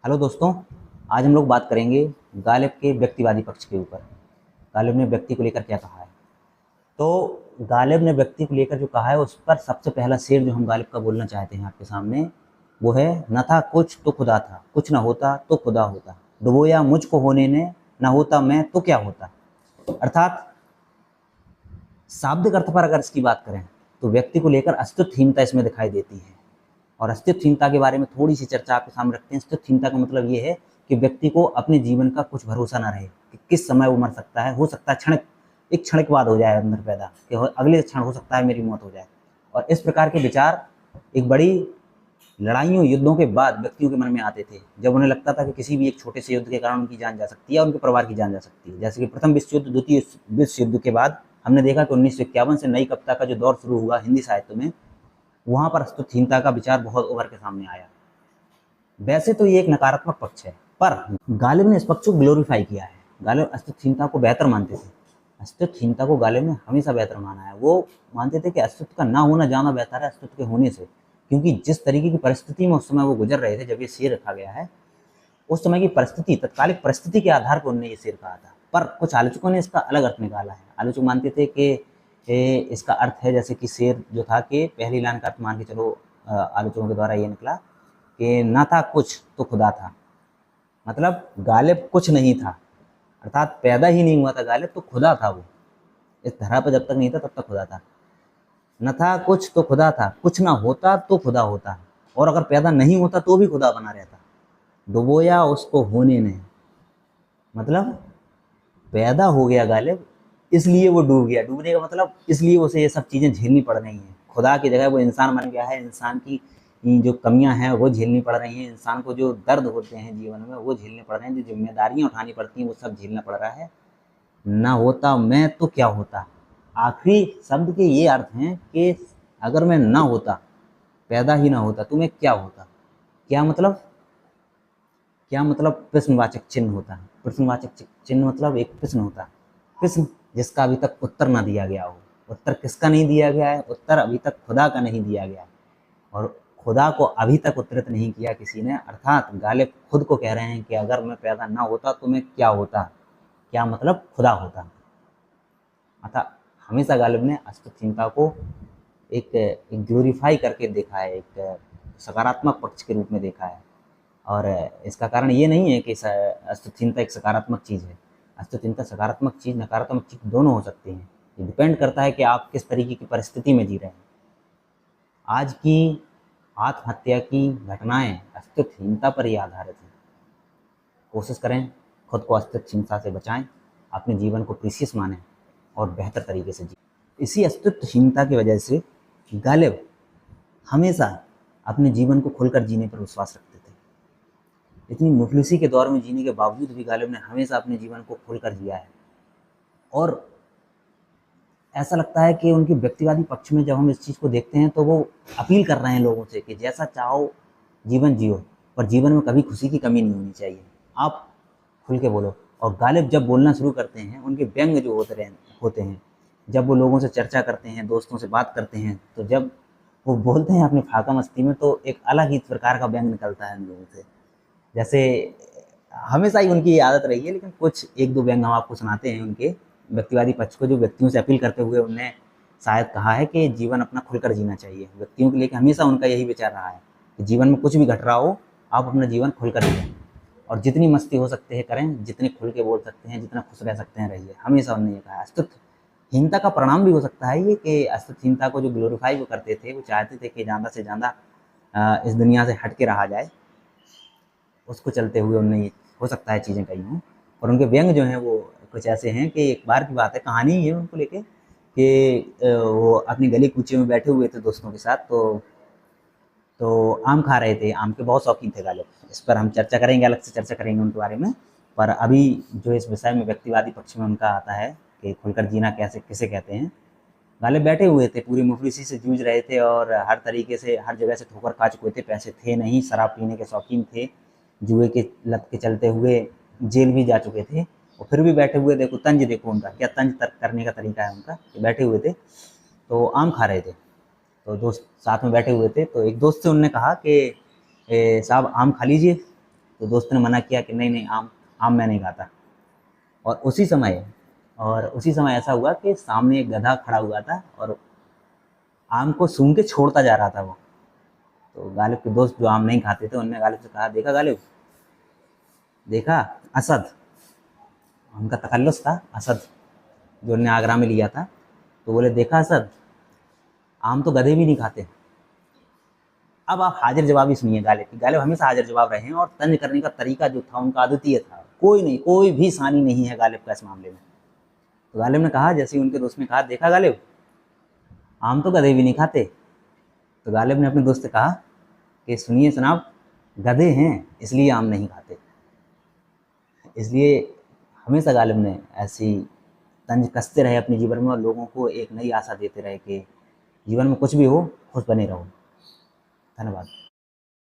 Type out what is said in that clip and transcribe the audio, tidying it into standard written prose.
Hello दोस्तों। आज हम लोग बात करेंगे गालिब के व्यक्तिवादी पक्ष के ऊपर। गालिब ने व्यक्ति को लेकर क्या कहा है। तो गालिब ने व्यक्ति को लेकर जो कहा है उस पर सबसे पहला शेर जो हम गालिब का बोलना चाहते हैं आपके सामने, वो है न था कुछ तो खुदा था, कुछ ना होता तो खुदा होता, डुबोया मुझको होने ने, ना होता मैं तो क्या होता। अर्थात शाब्दिक अर्थ पर अगर इसकी बात करें तो व्यक्ति को लेकर अस्तित्वहीनता इसमें दिखाई देती है। और अस्तित्वहीनता के बारे में थोड़ी सी चर्चा आपके सामने रखते हैं। अस्तित्वहीनता का मतलब ये है कि व्यक्ति को अपने जीवन का कुछ भरोसा ना रहे कि किस समय वो मर सकता है। हो सकता है एक क्षण के बाद हो जाए अंदर पैदा कि अगले क्षण हो सकता है मेरी मौत हो जाए। और इस प्रकार के विचार एक बड़ी लड़ाइयों युद्धों के बाद व्यक्तियों के मन में आते थे, जब उन्हें लगता था कि किसी भी एक छोटे से युद्ध के कारण उनकी जान जा सकती है और उनके परिवार की जान जा सकती है। जैसे कि प्रथम विश्व युद्ध, द्वितीय विश्व युद्ध के बाद हमने देखा कि 1951 से नई कविता का जो दौर शुरू हुआ हिंदी साहित्य में, वहां पर अस्तित्वहीनता का विचार बहुत उभर के सामने आया। वैसे तो ये एक नकारात्मक पक्ष है, पर गालिब ने इस पक्ष को ग्लोरीफाई किया है। गालिब अस्तित्वहीनता को बेहतर मानते थे। अस्तित्वहीनता को गालिब ने हमेशा बेहतर माना है। वो मानते थे कि अस्तित्व का ना होना ज्यादा बेहतर है अस्तित्व के होने से, क्योंकि जिस तरीके की परिस्थिति में उस समय वो गुजर रहे थे जब ये शेर रखा गया है, उस समय की परिस्थिति, तत्कालिक परिस्थिति के आधार पर उन्होंने ये शेर कहा था। पर कुछ आलोचकों ने इसका अलग अर्थ निकाला है। आलोचक मानते थे कि इसका अर्थ है, जैसे कि शेर जो था कि पहली लाइन का अर्थ मान के चलो, आलोचकों के द्वारा ये निकला कि ना था कुछ तो खुदा था। मतलब गालिब कुछ नहीं था, अर्थात पैदा ही नहीं हुआ था गालिब, तो खुदा था वो। इस धरा पर जब तक नहीं था तब तक खुदा था। न था कुछ तो खुदा था, कुछ ना होता तो खुदा होता, और अगर पैदा नहीं होता तो भी खुदा बना रहता। डुबोया उसको होने ने, मतलब पैदा हो गया गालिब इसलिए वो डूब गया। डूबने का मतलब इसलिए उसे ये सब चीज़ें झेलनी पड़ रही हैं। खुदा की जगह वो इंसान बन गया है। इंसान की जो कमियां हैं वो झेलनी पड़ रही हैं। इंसान को जो दर्द होते हैं जीवन में वो झेलने पड़ रहे हैं। जो जिम्मेदारियां उठानी पड़ती हैं वो सब झेलना पड़ रहा है। ना होता मैं तो क्या होता। आखिरी शब्द के ये अर्थ हैं कि अगर मैं ना होता, पैदा ही ना होता, तो मैं क्या होता। क्या मतलब? क्या मतलब? प्रश्नवाचक चिन्ह होता है। प्रश्नवाचक चिन्ह मतलब एक प्रश्न होता है। प्रश्न जिसका अभी तक उत्तर ना दिया गया हो। उत्तर किसका नहीं दिया गया है? उत्तर अभी तक खुदा का नहीं दिया गया, और खुदा को अभी तक उत्तरित नहीं किया किसी ने। अर्थात गालिब खुद को कह रहे हैं कि अगर मैं पैदा ना होता तो मैं क्या होता। क्या मतलब? खुदा होता। अतः हमेशा गालिब ने अस्तित्वहीनता को एक ग्लोरीफाई करके देखा है, एक सकारात्मक पक्ष के रूप में देखा है। और इसका कारण ये नहीं है कि अस्तित्वहीनता एक सकारात्मक चीज़ है। अस्तित्वहीनता सकारात्मक चीज़, नकारात्मक चीज़ दोनों हो सकती हैं। ये डिपेंड करता है कि आप किस तरीके की परिस्थिति में जी रहे हैं। आज की आत्महत्या की घटनाएं अस्तित्वहीनता पर ही आधारित हैं। कोशिश करें खुद को अस्तित्वहीनता से बचाएं, अपने जीवन को प्रीशियस मानें और बेहतर तरीके से जिए। इसी अस्तित्वहीनता की वजह से गालिब हमेशा अपने जीवन को खुलकर जीने पर विश्वास रखते थे। इतनी मुफलिसी के दौर में जीने के बावजूद भी गालिब ने हमेशा अपने जीवन को खुलकर जिया है। और ऐसा लगता है कि उनके व्यक्तिवादी पक्ष में जब हम इस चीज़ को देखते हैं तो वो अपील कर रहे हैं लोगों से कि जैसा चाहो जीवन जियो, पर जीवन में कभी खुशी की कमी नहीं होनी चाहिए। आप खुल के बोलो। और गालिब जब बोलना शुरू करते हैं, उनके व्यंग जो होते हैं, जब वो लोगों से चर्चा करते हैं, दोस्तों से बात करते हैं, तो जब वो बोलते हैं अपनी फाका मस्ती में, तो एक अलग ही प्रकार का व्यंग निकलता है उन लोगों से। जैसे हमेशा ही उनकी ये आदत रही है, लेकिन कुछ एक दो व्यंग हम आपको सुनाते हैं उनके व्यक्तिवादी पक्ष को, जो व्यक्तियों से अपील करते हुए उन्होंने शायद कहा है कि जीवन अपना खुलकर जीना चाहिए। व्यक्तियों के लेकर हमेशा उनका यही विचार रहा है कि जीवन में कुछ भी घट रहा हो, आप अपना जीवन खुलकर जिएं और जितनी मस्ती हो सकते हैं करें, जितने खुल के बोल सकते हैं, जितना खुश रह सकते हैं रहिए। हमेशा उन्होंने ये कहा। अस्तित्वहीनता का परिणाम भी हो सकता है ये कि अस्तित्वहीनता को जो ग्लोरीफाई वो करते थे, वो चाहते थे कि ज़्यादा से ज़्यादा इस दुनिया से हट के रहा जाए। उसको चलते हुए उन्हें हो सकता है चीज़ें कही हों। और उनके व्यंग जो हैं वो कुछ ऐसे हैं कि एक बार की बात है, कहानी है उनको लेके कि वो अपनी गली कूचे में बैठे हुए थे दोस्तों के साथ, तो आम खा रहे थे। आम के बहुत शौकीन थे गालिब। इस पर हम चर्चा करेंगे, अलग से चर्चा करेंगे उनके बारे में। पर अभी जो इस विषय में व्यक्तिवादी पक्ष में उनका आता है कि खुलकर जीना कैसे किसे कहते हैं। गालिब बैठे हुए थे, पूरी मुफलिसी से जूझ रहे थे और हर तरीके से हर जगह से ठोकर खा चुके थे। पैसे थे नहीं, शराब पीने के शौकीन थे, जुए के लत के चलते हुए जेल भी जा चुके थे, और फिर भी बैठे हुए। देखो तंज, देखो उनका क्या तंज तर्क करने का तरीका है उनका, कि बैठे हुए थे तो आम खा रहे थे। तो दोस्त साथ में बैठे हुए थे, तो एक दोस्त से उनने कहा कि साहब आम खा लीजिए। तो दोस्त ने मना किया कि नहीं नहीं, आम आम मैं नहीं खाता। और उसी समय ऐसा हुआ कि सामने एक गधा खड़ा हुआ था और आम को सूंघ के छोड़ता जा रहा था वो। तो गालिब के दोस्त जो आम नहीं खाते थे उनने गालिब से कहा, देखा गालिब, देखा असद, उनका तकल्लुस था असद जो उन्होंने आगरा में लिया था। तो बोले, देखा असद, आम तो गधे भी नहीं खाते। अब आप हाजिर जवाबी सुनिए गालिब की। गालिब हमेशा हाजिर जवाब रहे हैं और तंज करने का तरीका जो था उनका अद्वितीय था। कोई भी सानी नहीं है गालिब का इस मामले में। तो गालिब ने कहा, जैसे ही उनके दोस्त ने कहा, देखा गालिब, आम तो गधे भी नहीं खाते। तो गालिब ने अपने दोस्त से कहा कि सुनिए जनाब, गधे हैं इसलिए आम नहीं खाते। इसलिए हमेशा गालिब ने ऐसी तंज कसते रहे अपने जीवन में और लोगों को एक नई आशा देते रहे कि जीवन में कुछ भी हो, खुश बने रहो। धन्यवाद।